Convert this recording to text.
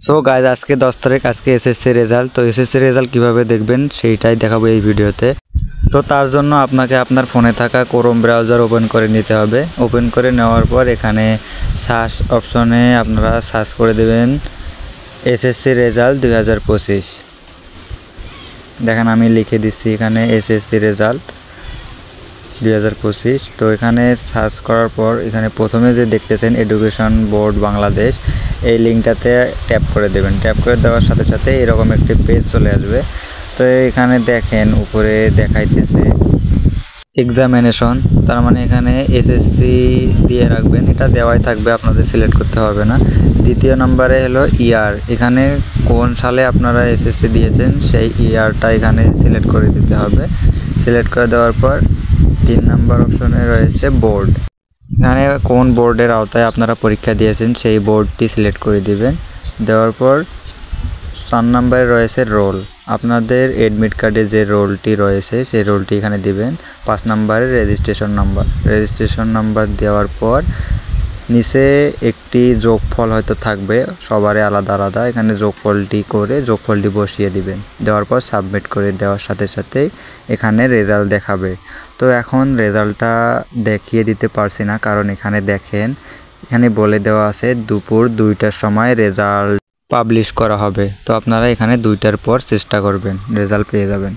So guys আজকে 10 তারিখ, আজকে এসএসসি রেজাল্ট। তো এসএসসি রেজাল্ট কিভাবে দেখবেন সেইটাই দেখাবো এই ভিডিওতে। তো তার জন্য আপনাকে আপনার ফোনে থাকা ক্রোম ব্রাউজার ওপেন করে নিতে হবে। ওপেন করে নেওয়ার পর এখানে সার্চ অপশনে আপনারা সার্চ করে দেবেন এসএসসি রেজাল্ট 2025। দেখেন আমি লিখে দিচ্ছি এখানে এসএসসি রেজাল্ট 2025। তো এখানে সার্চ করার পর এখানে প্রথমে যে দেখতেছেন এডুকেশন বোর্ড বাংলাদেশ, এই লিঙ্কটাতে ট্যাপ করে দেবেন। ট্যাপ করে দেওয়ার সাথে সাথে এরকম একটি পেজ চলে আসবে। তো এখানে দেখেন উপরে দেখাইতেছে এক্সামিনেশন, তার মানে এখানে এসএসসি দিয়ে রাখবেন, এটা দেওয়াই থাকবে, আপনাদের সিলেক্ট করতে হবে না। দ্বিতীয় নম্বরে হলো ইয়ার, এখানে কোন সালে আপনারা এসএসসি দিয়েছেন সেই ইয়ারটা এখানে সিলেক্ট করে দিতে হবে। সিলেক্ট করে দেওয়ার পর 3 নম্বর অপশনে রয়েছে বোর্ড, এখানে কোন বোর্ডের আওতায় আপনারা পরীক্ষা দিয়েছেন সেই বোর্ডটি সিলেক্ট করে দিবেন। দেওয়ার পর 4 নম্বরে রয়েছে রোল, আপনাদের এডমিট কার্ডে যে রোলটি রয়েছে সেই রোলটি এখানে দিবেন। 5 নম্বরে রেজিস্ট্রেশন নাম্বার দেওয়ার পর নিচে একটি যোগফল হয়তো থাকবে, সবারই আলাদা আলাদা, এখানে যোগফলটি বসিয়ে দিবেন। দেওয়ার পর সাবমিট করে দেওয়ার সাথে সাথেই এখানে রেজাল্ট দেখাবে। তো এখন রেজাল্টটা দেখিয়ে দিতে পারছি না, কারণ এখানে দেখেন এখানে বলে দেওয়া আছে দুপুর 2টার সময় রেজাল্ট পাবলিশ করা হবে। তো আপনারা এখানে 2টার পর চেষ্টা করবেন, রেজাল্ট পেয়ে যাবেন।